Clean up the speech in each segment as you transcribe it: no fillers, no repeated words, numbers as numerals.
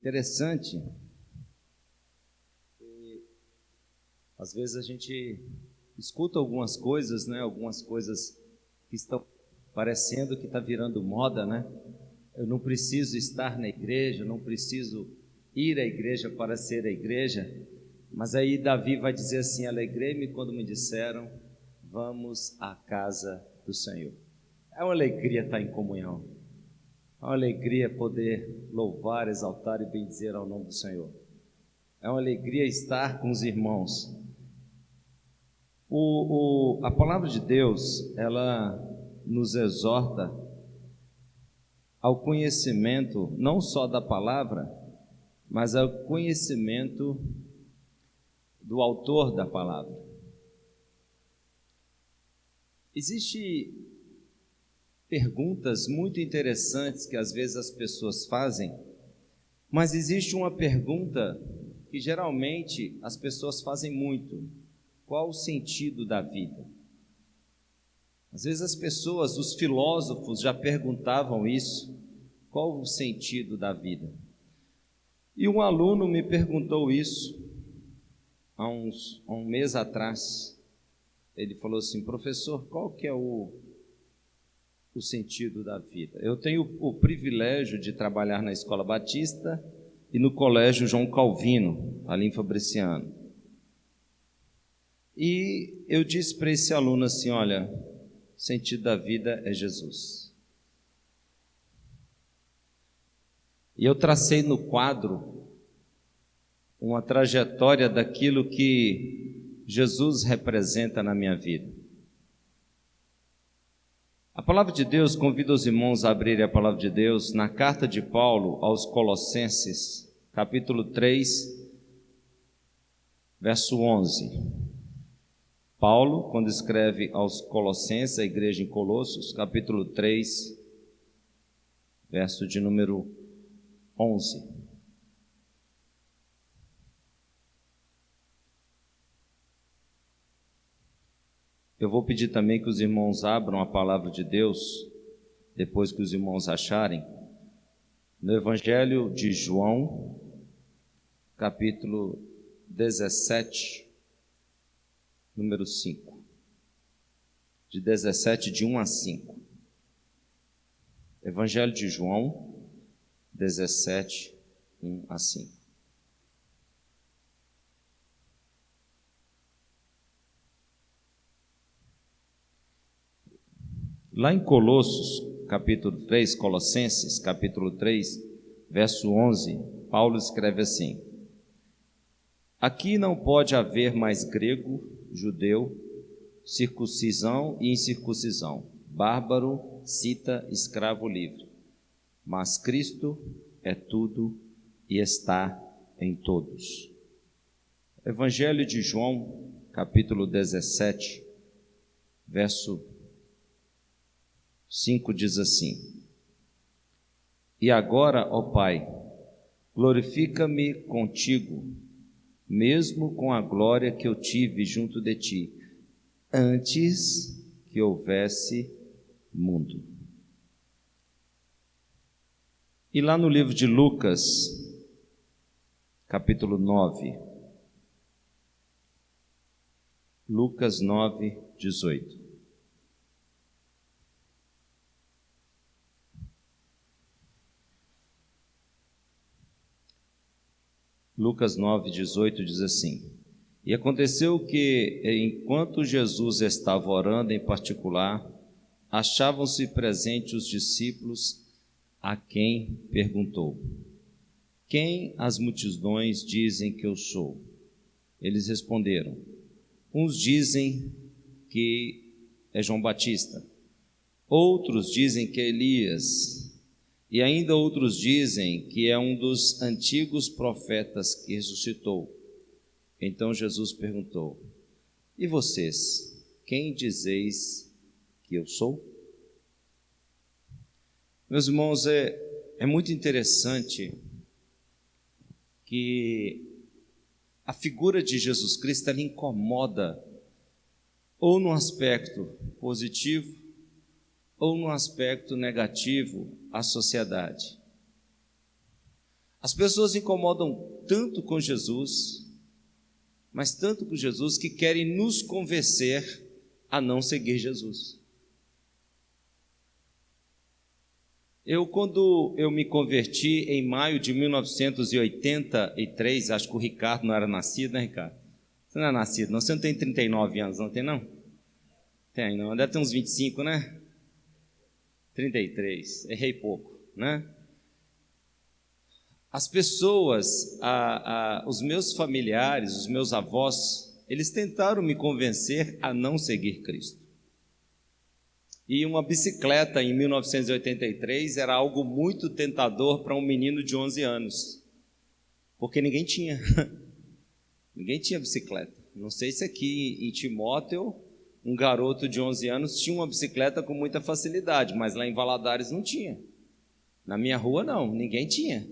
Interessante. Às vezes a gente escuta algumas coisas, né? Algumas coisas que estão parecendo que está virando moda, né? Eu não preciso estar na igreja, não preciso ir à igreja para ser a igreja. Mas aí Davi vai dizer assim: alegrei-me quando me disseram, vamos à casa do Senhor. É uma alegria estar em comunhão. É uma alegria poder louvar, exaltar e bendizer ao nome do Senhor. É uma alegria estar com os irmãos. A palavra de Deus, ela nos exorta ao conhecimento, não só da palavra, mas ao conhecimento do autor da palavra. Existem perguntas muito interessantes que às vezes as pessoas fazem, mas existe uma pergunta que geralmente as pessoas fazem muito: qual o sentido da vida? Às vezes as pessoas, os filósofos já perguntavam isso: qual o sentido da vida? E um aluno me perguntou isso há um mês atrás. Ele falou assim: professor, qual que é o sentido da vida? Eu tenho o privilégio de trabalhar na Escola Batista e no Colégio João Calvino, ali em Fabriciano. E eu disse para esse aluno assim: olha, o sentido da vida é Jesus. E eu tracei no quadro uma trajetória daquilo que Jesus representa na minha vida. A palavra de Deus convida os irmãos a abrirem a palavra de Deus na carta de Paulo aos Colossenses, capítulo 3, verso 11. Paulo, quando escreve aos Colossenses, a igreja em Colossos, capítulo 3, verso de número 11. Eu vou pedir também que os irmãos abram a palavra de Deus, depois que os irmãos acharem, no Evangelho de João, capítulo 17, número 5. De 17, de 1 a 5. Evangelho de João, 17, 1 a 5. Lá em Colossos, capítulo 3, Colossenses, capítulo 3, verso 11, Paulo escreve assim: aqui não pode haver mais grego, judeu, circuncisão e incircuncisão, bárbaro, cita, escravo, livre, mas Cristo é tudo e está em todos. Evangelho de João, capítulo 17, verso 5 diz assim: e agora, ó Pai, glorifica-me contigo, mesmo com a glória que eu tive junto de ti, antes que houvesse mundo. E lá no livro de Lucas, capítulo 9, Lucas 9, 18. Lucas 9, 18 diz assim: e aconteceu que, enquanto Jesus estava orando em particular, achavam-se presentes os discípulos, a quem perguntou: quem as multidões dizem que eu sou? Eles responderam: uns dizem que é João Batista, outros dizem que é Elias, e ainda outros dizem que é um dos antigos profetas que ressuscitou. Então Jesus perguntou: e vocês, quem dizeis que eu sou? Meus irmãos, é muito interessante que a figura de Jesus Cristo, ela incomoda ou no aspecto positivo ou no aspecto negativo a sociedade. As pessoas se incomodam tanto com Jesus, mas tanto com Jesus, que querem nos convencer a não seguir Jesus. Quando eu me converti em maio de 1983, acho que o Ricardo não era nascido, né, Ricardo? Você não é nascido, não? Você não tem 39 anos, não tem, não? Tem, não. Deve ter uns 25, né? 33, errei pouco, né? As pessoas, os meus familiares, os meus avós, eles tentaram me convencer a não seguir Cristo. E uma bicicleta em 1983 era algo muito tentador para um menino de 11 anos, porque ninguém tinha. Ninguém tinha bicicleta. Não sei se aqui em Timóteo, um garoto de 11 anos tinha uma bicicleta com muita facilidade, mas lá em Valadares não tinha. Na minha rua não, ninguém tinha.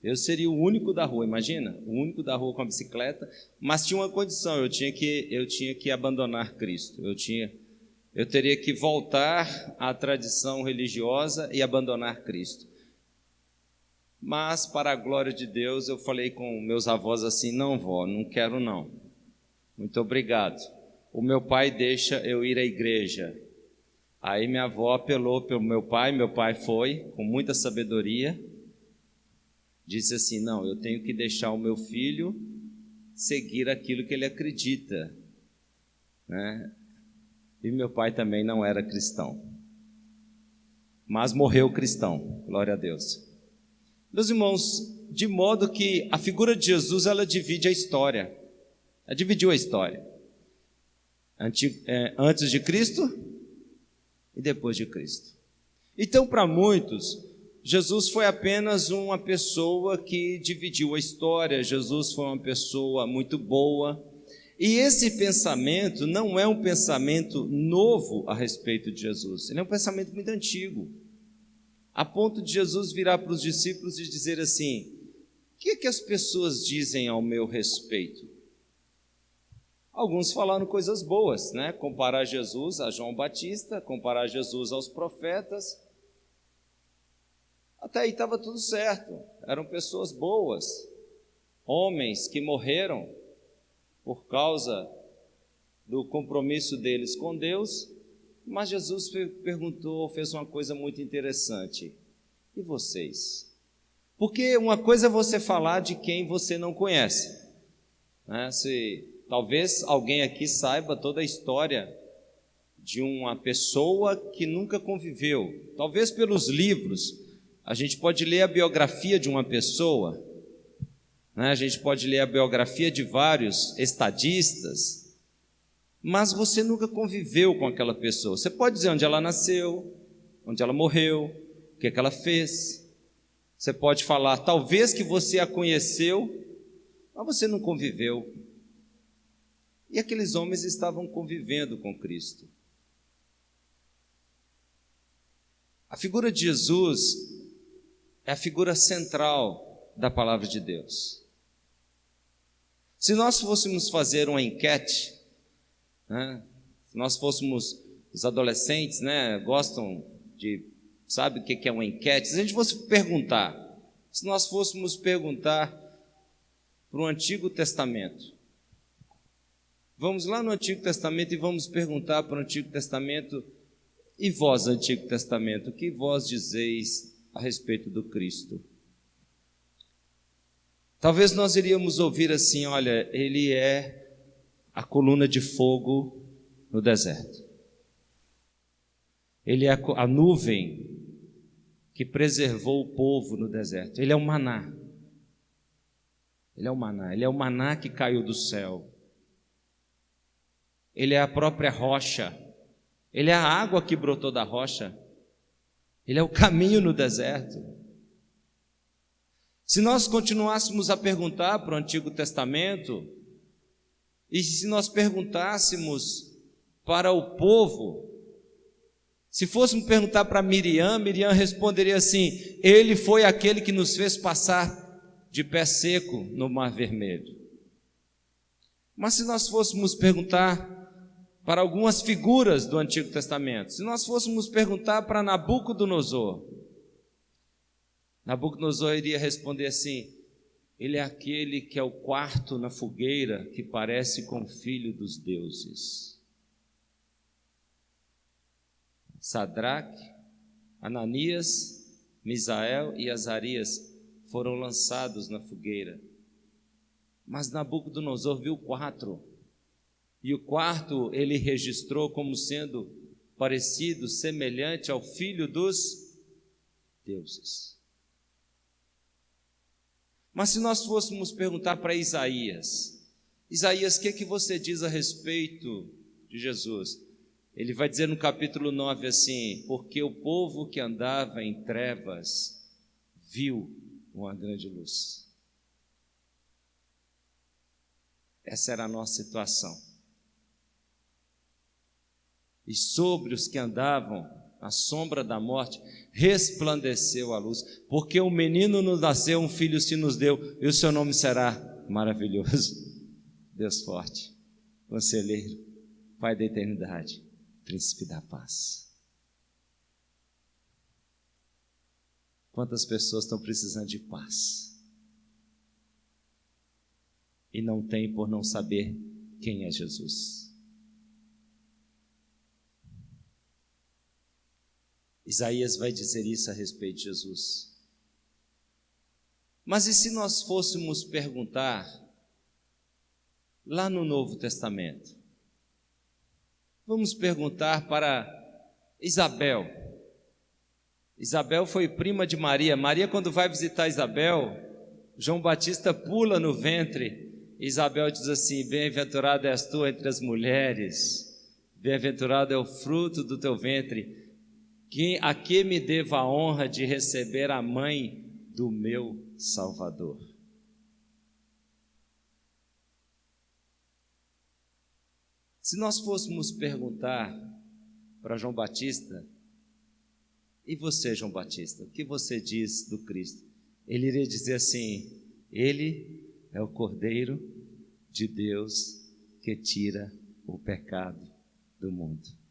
Eu seria o único da rua, imagina, o único da rua com a bicicleta, mas tinha uma condição, eu tinha que abandonar Cristo, eu teria que voltar à tradição religiosa e abandonar Cristo. Mas, para a glória de Deus, eu falei com meus avós assim: não, vó, não quero não, muito obrigado. O meu pai deixa eu ir à igreja. Aí minha avó apelou pelo meu pai foi, com muita sabedoria, disse assim: não, eu tenho que deixar o meu filho seguir aquilo que ele acredita, né? E meu pai também não era cristão, mas morreu cristão, glória a Deus. Meus irmãos, de modo que a figura de Jesus, ela divide a história, ela dividiu a história, antes de Cristo e depois de Cristo. Então, para muitos, Jesus foi apenas uma pessoa que dividiu a história, Jesus foi uma pessoa muito boa. E esse pensamento não é um pensamento novo a respeito de Jesus, ele é um pensamento muito antigo, a ponto de Jesus virar para os discípulos e dizer assim: o que é que as pessoas dizem ao meu respeito? Alguns falaram coisas boas, né? Comparar Jesus a João Batista, comparar Jesus aos profetas, até aí estava tudo certo, eram pessoas boas, homens que morreram por causa do compromisso deles com Deus. Mas Jesus perguntou, fez uma coisa muito interessante: e vocês? Porque uma coisa é você falar de quem você não conhece, né? Talvez alguém aqui saiba toda a história de uma pessoa que nunca conviveu, talvez pelos livros, a gente pode ler a biografia de uma pessoa, a gente pode ler a biografia de vários estadistas, mas você nunca conviveu com aquela pessoa. Você pode dizer onde ela nasceu, onde ela morreu, o que ela fez. Você pode falar, talvez, que você a conheceu, mas você não conviveu. E aqueles homens estavam convivendo com Cristo. A figura de Jesus é a figura central da palavra de Deus. Se nós fôssemos fazer uma enquete, né, se nós fôssemos, os adolescentes, né, gostam de, sabe o que é uma enquete? Se a gente fosse perguntar, se nós fôssemos perguntar para o Antigo Testamento, vamos lá no Antigo Testamento e vamos perguntar para o Antigo Testamento: e vós, Antigo Testamento, o que vós dizeis a respeito do Cristo? Talvez nós iríamos ouvir assim: olha, ele é a coluna de fogo no deserto, ele é a nuvem que preservou o povo no deserto, ele é o maná, ele é o maná que caiu do céu, ele é a própria rocha, ele é a água que brotou da rocha, ele é o caminho no deserto. Se nós continuássemos a perguntar para o Antigo Testamento, e se nós perguntássemos para o povo, se fôssemos perguntar para Miriam, Miriam responderia assim: ele foi aquele que nos fez passar de pé seco no Mar Vermelho. Mas se nós fôssemos perguntar para algumas figuras do Antigo Testamento, se nós fôssemos perguntar para Nabucodonosor, Nabucodonosor iria responder assim: ele é aquele que é o quarto na fogueira, que parece com o filho dos deuses. Sadraque, Ananias, Misael e Azarias foram lançados na fogueira. Mas Nabucodonosor viu 4. E o quarto ele registrou como sendo parecido, semelhante ao filho dos deuses. Mas se nós fôssemos perguntar para Isaías, o que você diz a respeito de Jesus? Ele vai dizer no capítulo 9 assim: porque o povo que andava em trevas viu uma grande luz. Essa era a nossa situação. E sobre os que andavam à sombra da morte resplandeceu a luz, porque um menino nos nasceu, um filho se nos deu, e o seu nome será maravilhoso, Deus forte, Conselheiro, Pai da eternidade, Príncipe da paz. Quantas pessoas estão precisando de paz e não têm por não saber quem é Jesus? Isaías vai dizer isso a respeito de Jesus. Mas e se nós fôssemos perguntar lá no Novo Testamento? Vamos perguntar para Isabel. Isabel foi prima de Maria. Maria, quando vai visitar Isabel, João Batista pula no ventre. Isabel diz assim: bem-aventurada és tu entre as mulheres, bem-aventurado é o fruto do teu ventre. A que me devo a honra de receber a mãe do meu Salvador? Se nós fôssemos perguntar para João Batista: e você, João Batista, o que você diz do Cristo? Ele iria dizer assim: ele é o Cordeiro de Deus que tira o pecado do mundo.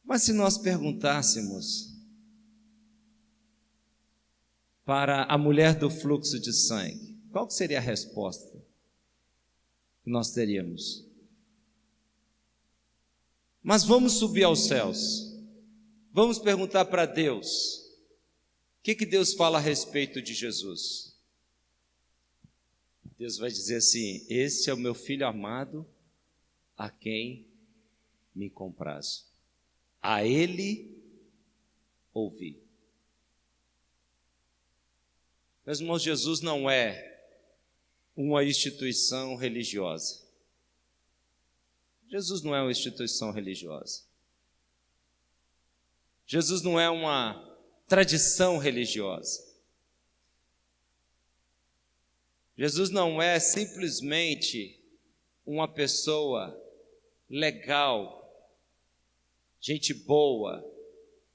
Mas se nós perguntássemos para a mulher do fluxo de sangue, qual seria a resposta que nós teríamos? Mas vamos subir aos céus, vamos perguntar para Deus, o que Deus fala a respeito de Jesus? Deus vai dizer assim: este é o meu filho amado, a quem me comprazo. A ele ouvi. Meus irmãos, Jesus não é uma instituição religiosa. Jesus não é uma instituição religiosa. Jesus não é uma tradição religiosa. Jesus não é simplesmente uma pessoa legal, gente boa,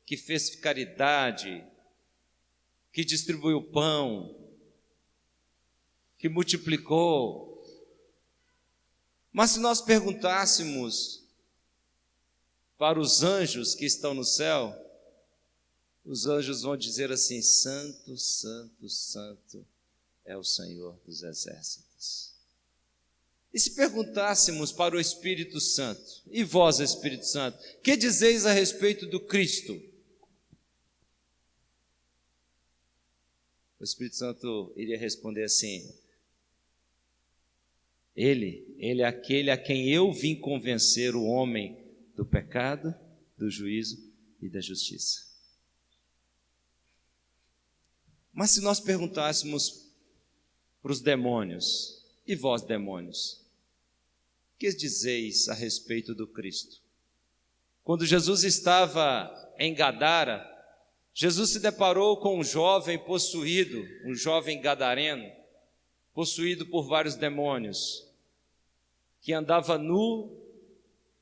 que fez caridade, que distribuiu pão, que multiplicou. Mas se nós perguntássemos para os anjos que estão no céu, os anjos vão dizer assim: santo, santo, santo é o Senhor dos exércitos. E se perguntássemos para o Espírito Santo: e vós, Espírito Santo, que dizeis a respeito do Cristo? O Espírito Santo iria responder assim: Ele é aquele a quem eu vim convencer o homem do pecado, do juízo e da justiça. Mas se nós perguntássemos para os demônios: e vós, demônios, que dizeis a respeito do Cristo? Quando Jesus estava em Gadara, Jesus se deparou com um jovem possuído, um jovem gadareno, possuído por vários demônios, que andava nu,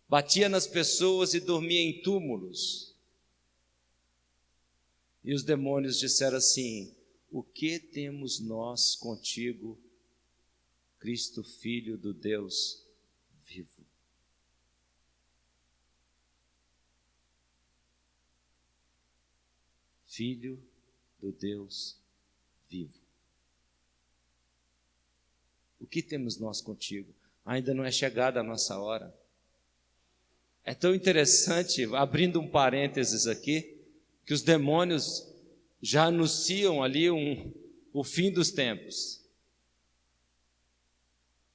batia nas pessoas e dormia em túmulos. E os demônios disseram assim: o que temos nós contigo, Cristo, Filho do Deus vivo? Filho do Deus vivo. O que temos nós contigo? Ainda não é chegada a nossa hora. É tão interessante, abrindo um parênteses aqui, que os demônios já anunciam ali o fim dos tempos.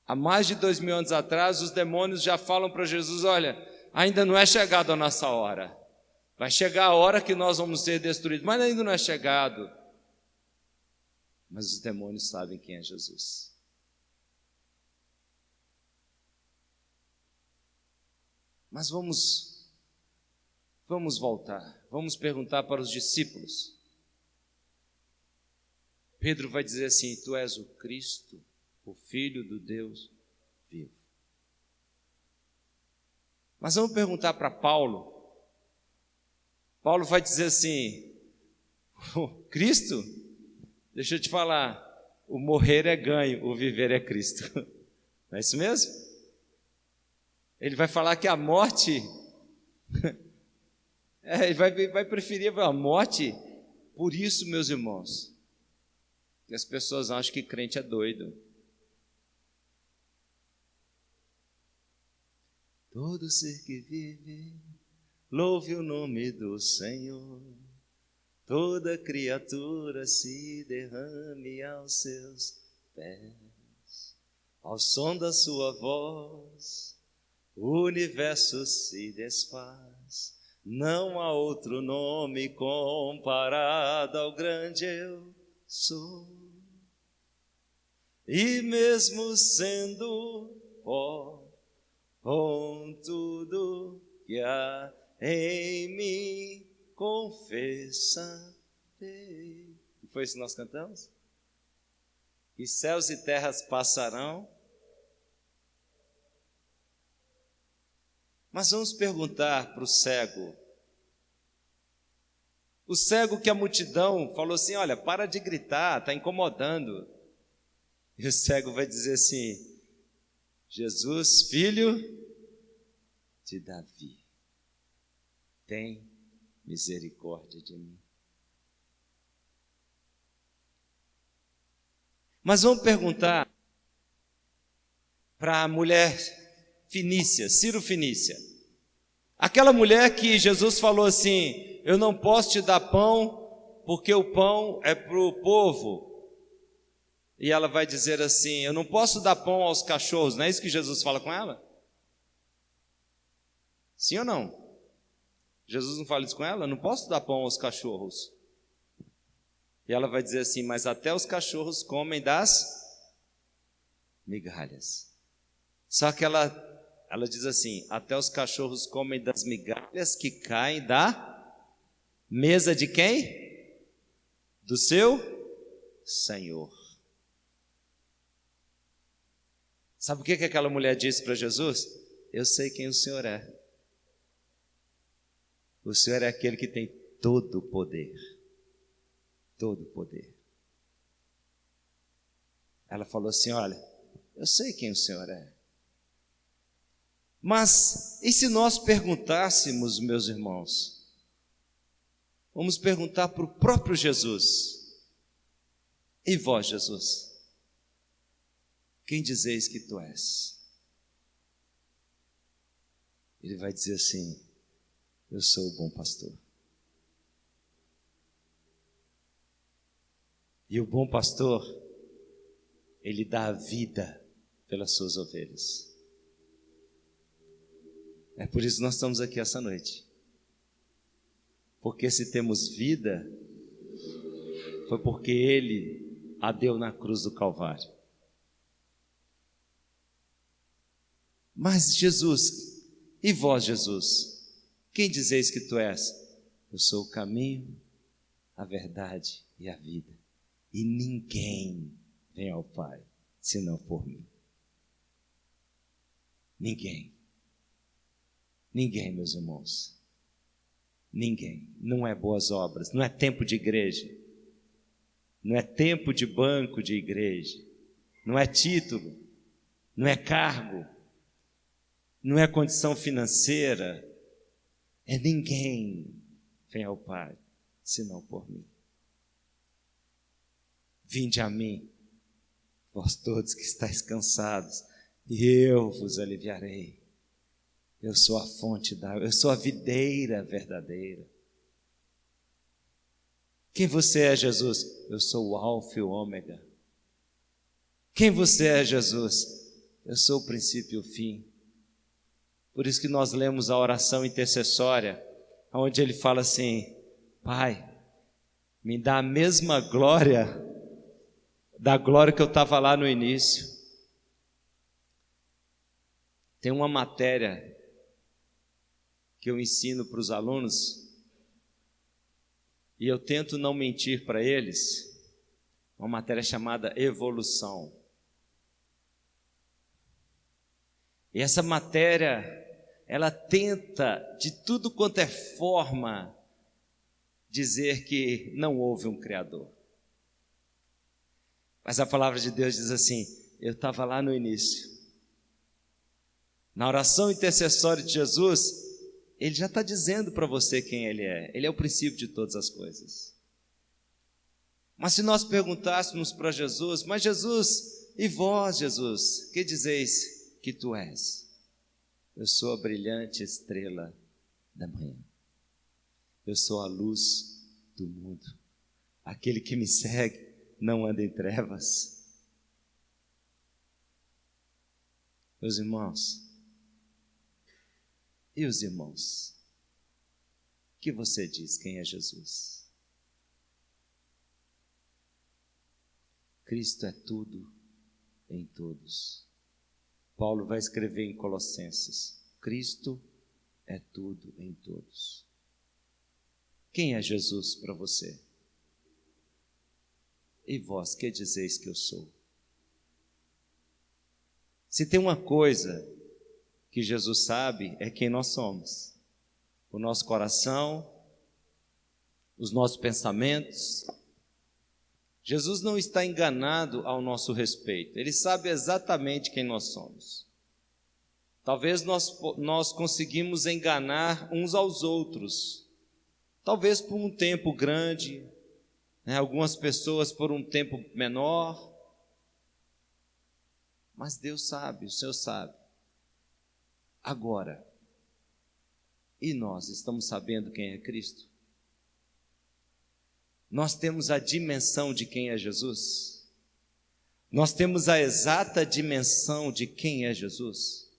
Há mais de 2000 anos atrás, os demônios já falam para Jesus: olha, ainda não é chegada a nossa hora. Vai chegar a hora que nós vamos ser destruídos, mas ainda não é chegado. Mas os demônios sabem quem é Jesus. Mas vamos voltar, vamos perguntar para os discípulos. Pedro vai dizer assim: tu és o Cristo, o Filho do Deus vivo. Mas vamos perguntar para Paulo. Paulo vai dizer assim: Cristo, deixa eu te falar, o morrer é ganho, o viver é Cristo. Não é isso mesmo? Ele vai falar que a morte, ele vai preferir a morte. Por isso, meus irmãos, que as pessoas acham que crente é doido. Todo ser que vive, louve o nome do Senhor. Toda criatura se derrame aos seus pés. Ao som da sua voz, o universo se desfaz. Não há outro nome comparado ao grande eu sou. E mesmo sendo pó, com tudo que há em mim, confessarei. E foi isso que nós cantamos? E céus e terras passarão. Mas vamos perguntar para o cego. O cego que a multidão falou assim: olha, para de gritar, está incomodando. E o cego vai dizer assim: Jesus, filho de Davi, tem misericórdia de mim. Mas vamos perguntar para a mulher Fenícia, Ciro Fenícia, aquela mulher que Jesus falou assim: eu não posso te dar pão, porque o pão é para o povo. E ela vai dizer assim: eu não posso dar pão aos cachorros. Não é isso que Jesus fala com ela? Sim ou não? Jesus não fala isso com ela? Eu não posso dar pão aos cachorros. E ela vai dizer assim: mas até os cachorros comem das migalhas. Só que ela diz assim: até os cachorros comem das migalhas que caem da mesa de quem? Do seu Senhor. Sabe o que aquela mulher disse para Jesus? Eu sei quem o Senhor é. O Senhor é aquele que tem todo o poder. Todo o poder. Ela falou assim: olha, eu sei quem o Senhor é. Mas, e se nós perguntássemos, meus irmãos? Vamos perguntar para o próprio Jesus: e vós, Jesus? Quem dizeis que tu és? Ele vai dizer assim: eu sou o bom pastor. E o bom pastor, ele dá a vida pelas suas ovelhas. É por isso que nós estamos aqui essa noite. Porque se temos vida, foi porque Ele a deu na cruz do Calvário. Mas Jesus, e vós, Jesus? Quem dizeis que tu és? Eu sou o caminho, a verdade e a vida. E ninguém vem ao Pai, senão por mim. Ninguém. Ninguém, meus irmãos. Ninguém. Não é boas obras, não é tempo de igreja, não é tempo de banco de igreja, não é título, não é cargo, não é condição financeira, é ninguém vem ao Pai, senão por mim. Vinde a mim, vós todos que estáis cansados, e eu vos aliviarei. Eu sou a fonte da água, eu sou a videira verdadeira. Quem você é, Jesus? Eu sou o Alfa e o Ômega. Quem você é, Jesus? Eu sou o princípio e o fim. Por isso que nós lemos a oração intercessória, onde ele fala assim: Pai, me dá a mesma glória da glória que eu estava lá no início. Tem uma matéria que eu ensino para os alunos, e eu tento não mentir para eles, uma matéria chamada evolução. E essa matéria, ela tenta, de tudo quanto é forma, dizer que não houve um Criador. Mas a palavra de Deus diz assim: eu estava lá no início. Na oração intercessória de Jesus, ele já está dizendo para você quem ele é. Ele é o princípio de todas as coisas. Mas se nós perguntássemos para Jesus: mas Jesus, e vós, Jesus, que dizeis que tu és? Eu sou a brilhante estrela da manhã. Eu sou a luz do mundo. Aquele que me segue não anda em trevas. Meus irmãos, e os irmãos? O que você diz? Quem é Jesus? Cristo é tudo em todos. Paulo vai escrever em Colossenses: Cristo é tudo em todos. Quem é Jesus para você? E vós, que dizeis que eu sou? Se tem uma coisa que Jesus sabe, é quem nós somos. O nosso coração, os nossos pensamentos. Jesus não está enganado ao nosso respeito. Ele sabe exatamente quem nós somos. Talvez nós conseguimos enganar uns aos outros. Talvez por um tempo grande, algumas pessoas por um tempo menor. Mas Deus sabe, o Senhor sabe. Agora, e nós estamos sabendo quem é Cristo? Nós temos a dimensão de quem é Jesus? Nós temos a exata dimensão de quem é Jesus?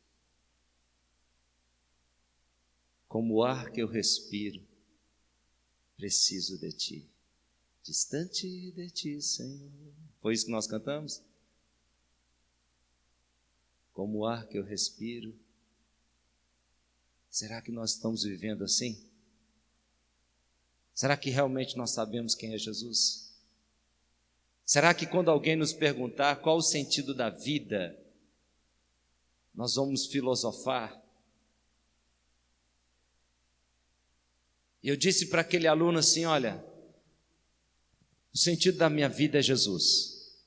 Como o ar que eu respiro, preciso de Ti. Distante de Ti, Senhor. Foi isso que nós cantamos? Como o ar que eu respiro. Será que nós estamos vivendo assim? Será que realmente nós sabemos quem é Jesus? Será que quando alguém nos perguntar qual o sentido da vida, nós vamos filosofar? E eu disse para aquele aluno assim: olha, o sentido da minha vida é Jesus.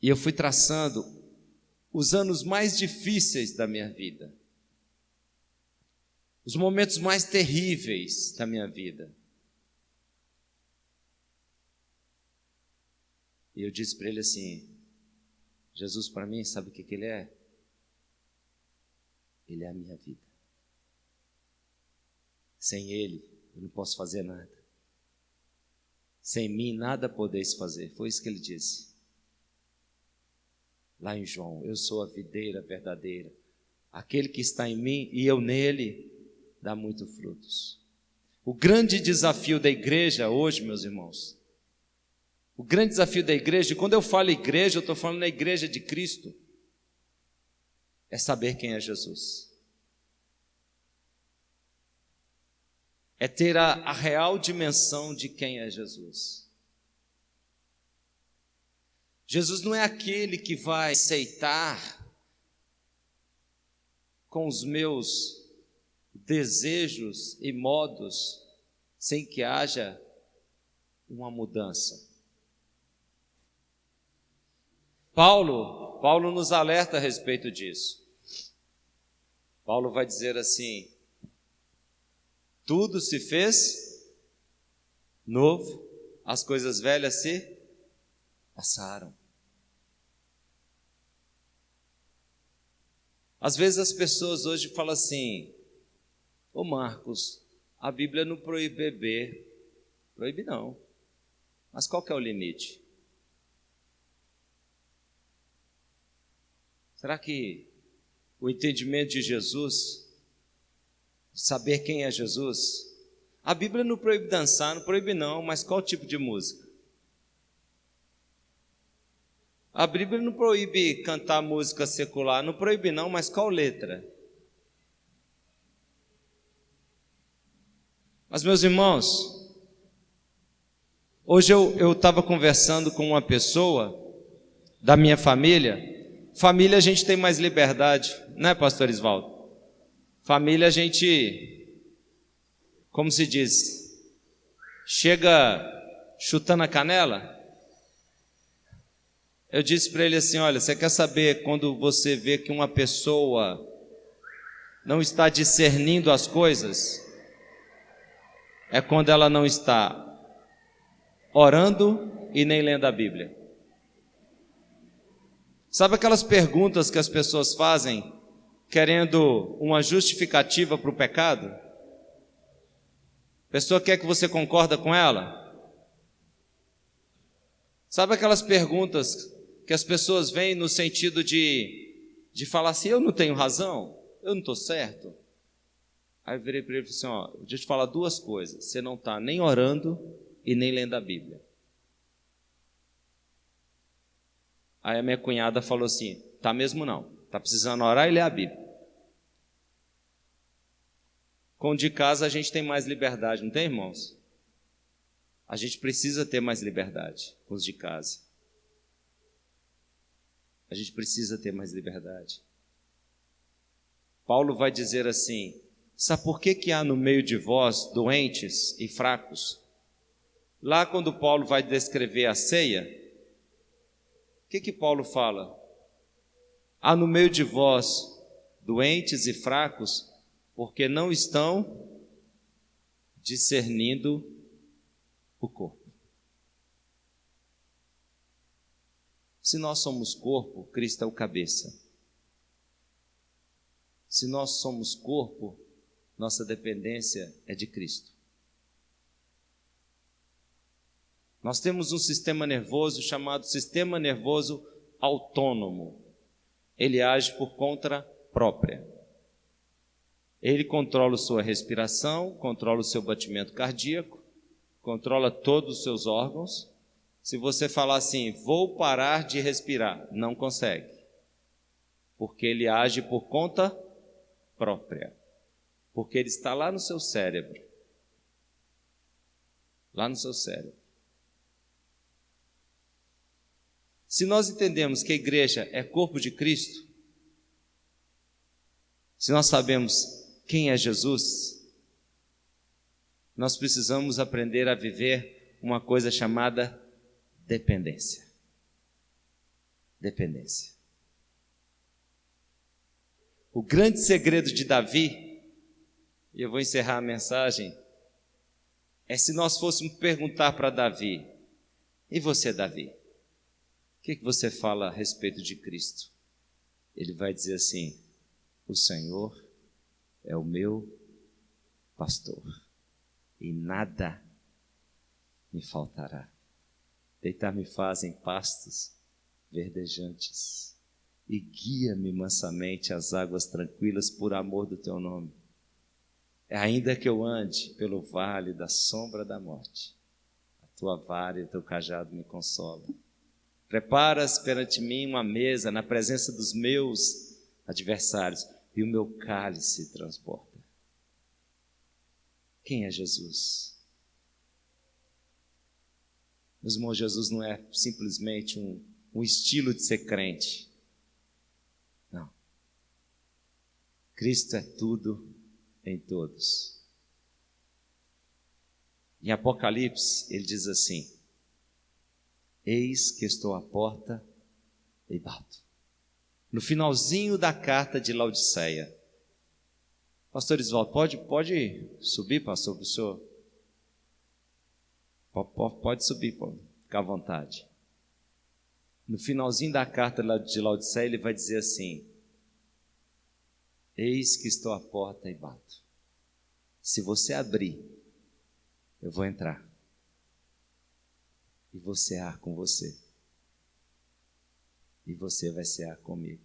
E eu fui traçando os anos mais difíceis da minha vida, os momentos mais terríveis da minha vida. E eu disse para ele assim: Jesus para mim, sabe o que Ele é? Ele é a minha vida. Sem Ele, eu não posso fazer nada. Sem mim, nada podeis fazer. Foi isso que Ele disse. Lá em João: eu sou a videira verdadeira. Aquele que está em mim e eu nele, dá muito frutos. O grande desafio da igreja hoje, meus irmãos, o grande desafio da igreja, e quando eu falo igreja, eu estou falando na igreja de Cristo, é saber quem é Jesus. É ter a real dimensão de quem é Jesus. Jesus não é aquele que vai aceitar com os meus desejos e modos sem que haja uma mudança. Paulo nos alerta a respeito disso. Paulo vai dizer assim: tudo se fez novo, as coisas velhas se passaram. Às vezes as pessoas hoje falam assim: ô Marcos, a Bíblia não proíbe beber. Proíbe não. Mas qual que é o limite? Será que o entendimento de Jesus, saber quem é Jesus, a Bíblia não proíbe dançar, não proíbe não, mas qual tipo de música? A Bíblia não proíbe cantar música secular, não proíbe não, mas qual letra? Mas meus irmãos, hoje eu estava conversando com uma pessoa da minha família. Família a gente tem mais liberdade, né, pastor Isvaldo? Família a gente, como se diz, chega chutando a canela. Eu disse para ele assim: olha, você quer saber quando você vê que uma pessoa não está discernindo as coisas? É quando ela não está orando e nem lendo a Bíblia. Sabe aquelas perguntas que as pessoas fazem querendo uma justificativa para o pecado? A pessoa quer que você concorda com ela? Sabe aquelas perguntas que as pessoas vêm no sentido de falar assim: eu não tenho razão, eu não estou certo? Aí eu virei para ele e falei assim: ó, deixa eu te falar duas coisas, você não está nem orando e nem lendo a Bíblia. Aí a minha cunhada falou assim: tá mesmo não, tá precisando orar e ler a Bíblia. Com o de casa a gente tem mais liberdade, não tem, irmãos? A gente precisa ter mais liberdade com os de casa. A gente precisa ter mais liberdade. Paulo vai dizer assim: sabe por que há no meio de vós doentes e fracos? Lá quando Paulo vai descrever a ceia, o que Paulo fala? Há no meio de vós doentes e fracos, porque não estão discernindo o corpo. Se nós somos corpo, Cristo é o cabeça. Se nós somos corpo, nossa dependência é de Cristo. Nós temos um sistema nervoso chamado sistema nervoso autônomo. Ele age por conta própria. Ele controla a sua respiração, controla o seu batimento cardíaco, controla todos os seus órgãos. Se você falar assim: vou parar de respirar, não consegue. Porque ele age por conta própria. Porque ele está lá no seu cérebro. Lá no seu cérebro. Se nós entendemos que a igreja é corpo de Cristo, se nós sabemos quem é Jesus, nós precisamos aprender a viver uma coisa chamada dependência. Dependência. O grande segredo de Davi, e eu vou encerrar a mensagem, é se nós fôssemos perguntar para Davi: e você, Davi? O que você fala a respeito de Cristo? Ele vai dizer assim: o Senhor é o meu pastor e nada me faltará. Deitar-me faz em pastos verdejantes e guia-me mansamente às águas tranquilas por amor do teu nome. Ainda que eu ande pelo vale da sombra da morte, a tua vara e o teu cajado me consolam. Preparas perante mim uma mesa na presença dos meus adversários e o meu cálice transporta. Quem é Jesus? Meus irmãos, Jesus não é simplesmente um estilo de ser crente. Não. Cristo é tudo em todos. Em Apocalipse, ele diz assim: eis que estou à porta e bato. No finalzinho da carta de Laodiceia. Pastor Isvaldo, pode subir, pastor, para o senhor? Pode subir, pode ficar à vontade. No finalzinho da carta de Laodiceia, ele vai dizer assim: eis que estou à porta e bato. Se você abrir, eu vou entrar e vou cear com você, e você vai cear comigo.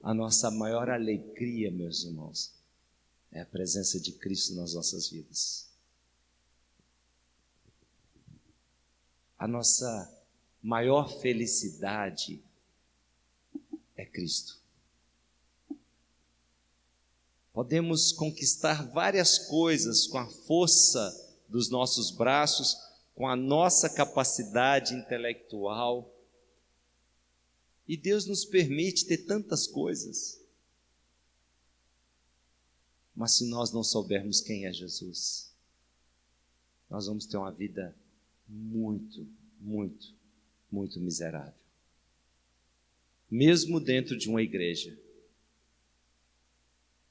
A nossa maior alegria, meus irmãos, é a presença de Cristo nas nossas vidas. A nossa maior felicidade é Cristo. Podemos conquistar várias coisas com a força dos nossos braços, com a nossa capacidade intelectual. E Deus nos permite ter tantas coisas. Mas se nós não soubermos quem é Jesus, nós vamos ter uma vida muito, muito, muito miserável. Mesmo dentro de uma igreja,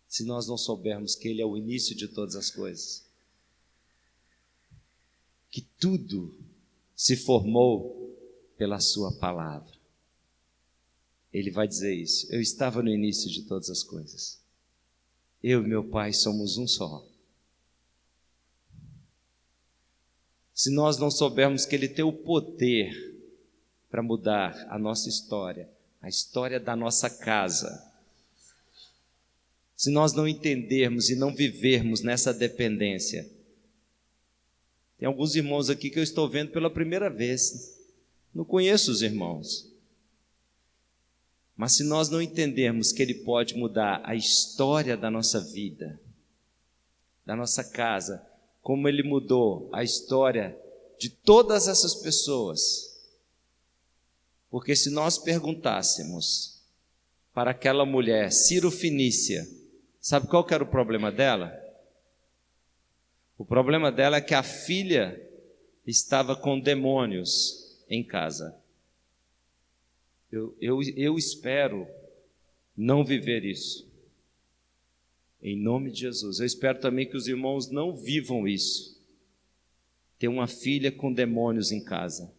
se nós não soubermos que Ele é o início de todas as coisas, que tudo se formou pela Sua palavra. Ele vai dizer isso: eu estava no início de todas as coisas. Eu e meu Pai somos um só. Se nós não soubermos que Ele tem o poder para mudar a nossa história, a história da nossa casa, se nós não entendermos e não vivermos nessa dependência. Tem alguns irmãos aqui que eu estou vendo pela primeira vez, não conheço os irmãos, mas se nós não entendermos que Ele pode mudar a história da nossa vida, da nossa casa, como Ele mudou a história de todas essas pessoas. Porque se nós perguntássemos para aquela mulher, Ciro-Fenícia, sabe qual que era o problema dela? O problema dela é que a filha estava com demônios em casa. Eu espero não viver isso. Em nome de Jesus. Eu espero também que os irmãos não vivam isso. Ter uma filha com demônios em casa.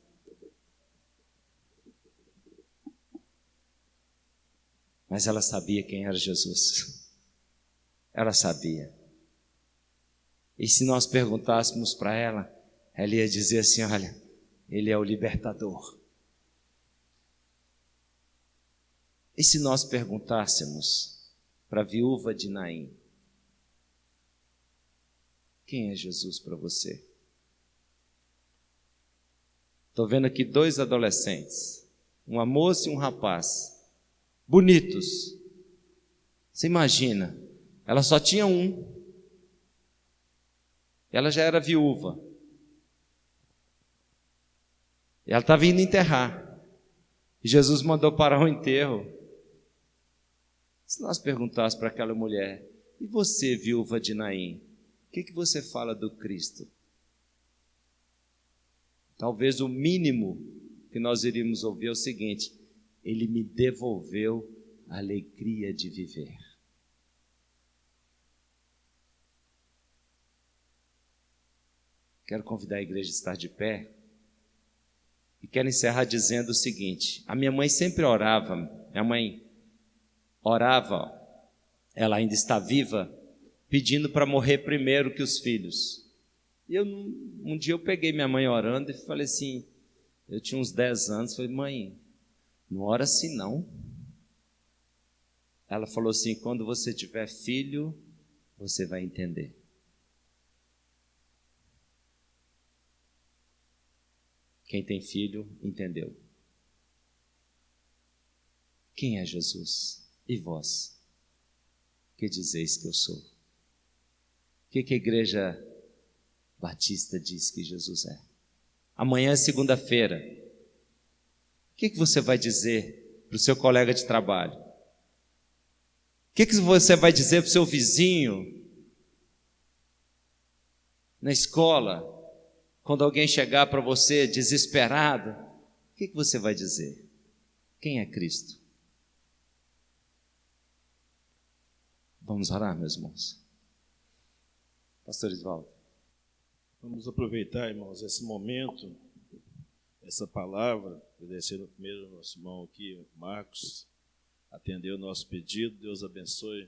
Mas ela sabia quem era Jesus. Ela sabia. E se nós perguntássemos para ela, ela ia dizer assim: olha, Ele é o libertador. E se nós perguntássemos para a viúva de Naim, quem é Jesus para você? Estou vendo aqui 2 adolescentes, uma moça e um rapaz, bonitos. Você imagina, ela só tinha um, ela já era viúva, ela estava indo enterrar, e Jesus mandou parar o enterro. Se nós perguntássemos para aquela mulher: e você, viúva de Naim, o que você fala do Cristo? Talvez o mínimo que nós iríamos ouvir é o seguinte: Ele me devolveu a alegria de viver. Quero convidar a igreja a estar de pé e quero encerrar dizendo o seguinte: a minha mãe sempre orava, minha mãe orava, ela ainda está viva, pedindo para morrer primeiro que os filhos. E um dia eu peguei minha mãe orando e falei assim, eu tinha uns 10 anos, falei: mãe, não ora assim não. Ela falou assim: quando você tiver filho, você vai entender. Quem tem filho, entendeu. Quem é Jesus? E vós? Que dizeis que eu sou? O que a igreja batista diz que Jesus é? Amanhã é segunda-feira. O que você vai dizer para o seu colega de trabalho? O que você vai dizer para o seu vizinho? Na escola, quando alguém chegar para você desesperado, o que você vai dizer? Quem é Cristo? Vamos orar, meus irmãos. Pastor Isvaldo. Vamos aproveitar, irmãos, esse momento, essa palavra, agradecendo primeiro ao nosso irmão aqui, Marcos, atendeu o nosso pedido, Deus abençoe,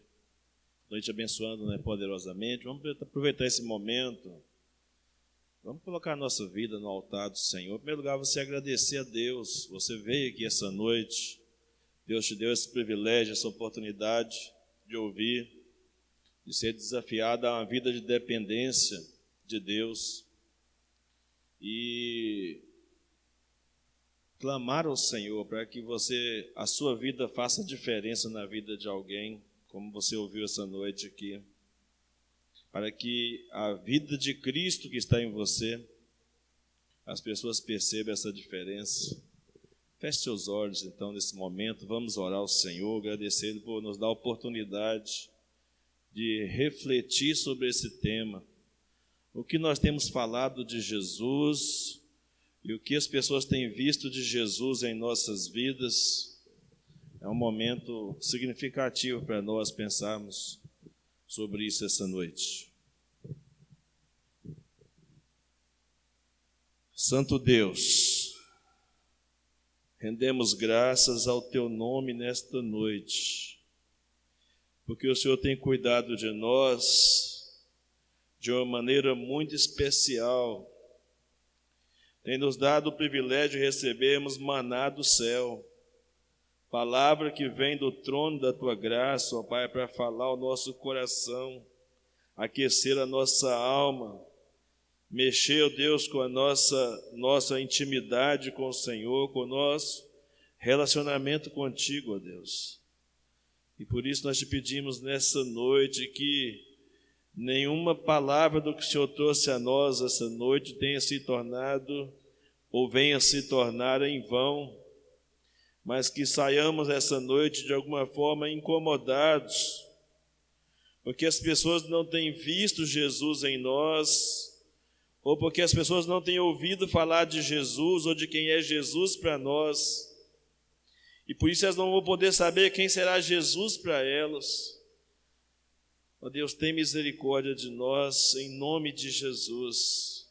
noite abençoando, né, poderosamente. Vamos aproveitar esse momento, vamos colocar a nossa vida no altar do Senhor. Em primeiro lugar, você agradecer a Deus, você veio aqui essa noite, Deus te deu esse privilégio, essa oportunidade de ouvir, de ser desafiado a uma vida de dependência de Deus e clamar ao Senhor para que a sua vida faça diferença na vida de alguém, como você ouviu essa noite aqui, para que a vida de Cristo que está em você, as pessoas percebam essa diferença. Feche seus olhos então nesse momento, vamos orar ao Senhor, agradecendo por nos dar a oportunidade de refletir sobre esse tema. O que nós temos falado de Jesus e o que as pessoas têm visto de Jesus em nossas vidas, é um momento significativo para nós pensarmos sobre isso essa noite. Santo Deus, rendemos graças ao Teu nome nesta noite, porque o Senhor tem cuidado de nós de uma maneira muito especial, tem nos dado o privilégio de recebermos maná do céu, palavra que vem do trono da Tua graça, ó Pai, para falar ao nosso coração, aquecer a nossa alma, mexer, ó Deus, com a nossa intimidade com o Senhor, com o nosso relacionamento contigo, ó Deus. E por isso nós te pedimos nessa noite que nenhuma palavra do que o Senhor trouxe a nós essa noite tenha se tornado ou venha se tornar em vão, mas que saiamos essa noite de alguma forma incomodados, porque as pessoas não têm visto Jesus em nós, ou porque as pessoas não têm ouvido falar de Jesus ou de quem é Jesus para nós, e por isso elas não vão poder saber quem será Jesus para elas. Ó Deus, tem misericórdia de nós, em nome de Jesus,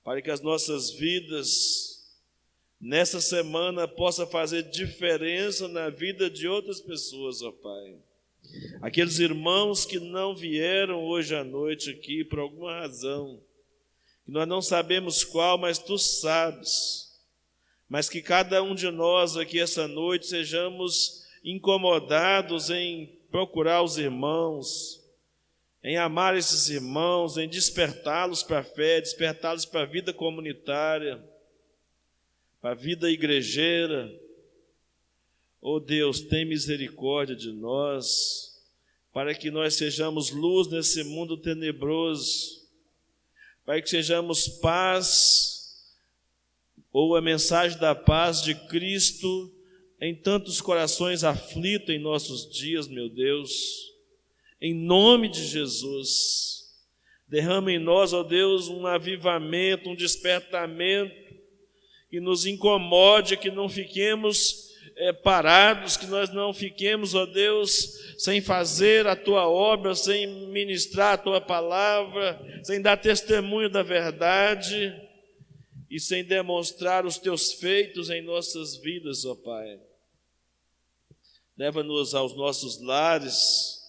para que as nossas vidas, nessa semana, possam fazer diferença na vida de outras pessoas, ó Pai. Aqueles irmãos que não vieram hoje à noite aqui, por alguma razão, que nós não sabemos qual, mas Tu sabes, mas que cada um de nós aqui essa noite sejamos incomodados em procurar os irmãos, em amar esses irmãos, em despertá-los para a fé, despertá-los para a vida comunitária, para a vida igrejeira. Oh Deus, tem misericórdia de nós, para que nós sejamos luz nesse mundo tenebroso, para que sejamos paz, ou a mensagem da paz de Cristo em tantos corações aflitos em nossos dias, meu Deus. Em nome de Jesus, derrama em nós, ó Deus, um avivamento, um despertamento, que nos incomode, que não fiquemos parados, que nós não fiquemos, ó Deus, sem fazer a Tua obra, sem ministrar a Tua palavra, sem dar testemunho da verdade e sem demonstrar os Teus feitos em nossas vidas, ó Pai. Leva-nos aos nossos lares,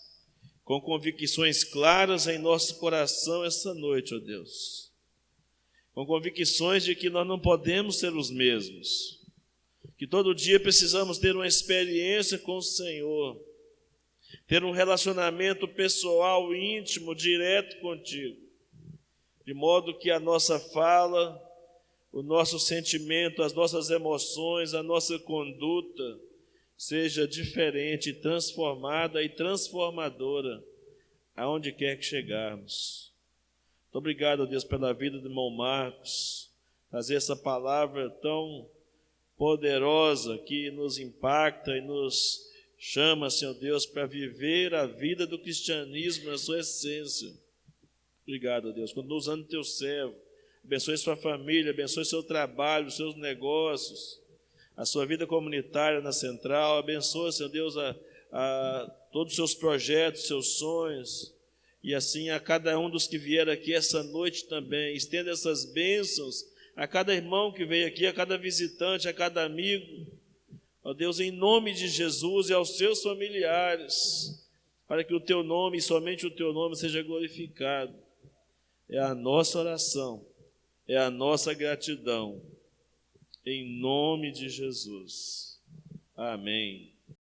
com convicções claras em nosso coração essa noite, ó Deus. Com convicções de que nós não podemos ser os mesmos, que todo dia precisamos ter uma experiência com o Senhor, ter um relacionamento pessoal, íntimo, direto contigo, de modo que a nossa fala, o nosso sentimento, as nossas emoções, a nossa conduta seja diferente, transformada e transformadora, aonde quer que chegarmos. Muito obrigado, Deus, pela vida do irmão Marcos, trazer essa palavra tão poderosa que nos impacta e nos chama, Senhor Deus, para viver a vida do cristianismo na sua essência. Obrigado, Deus, continua usando o Teu servo, abençoe sua família, abençoe seu trabalho, os seus negócios, a sua vida comunitária na Central, abençoa, Senhor Deus, a todos os seus projetos, seus sonhos, E assim a cada um dos que vieram aqui essa noite também, estenda essas bênçãos a cada irmão que veio aqui, a cada visitante, a cada amigo. Ó Deus, em nome de Jesus e aos seus familiares, para que o teu nome, e somente o teu nome, seja glorificado. É a nossa oração, é a nossa gratidão, em nome de Jesus. Amém.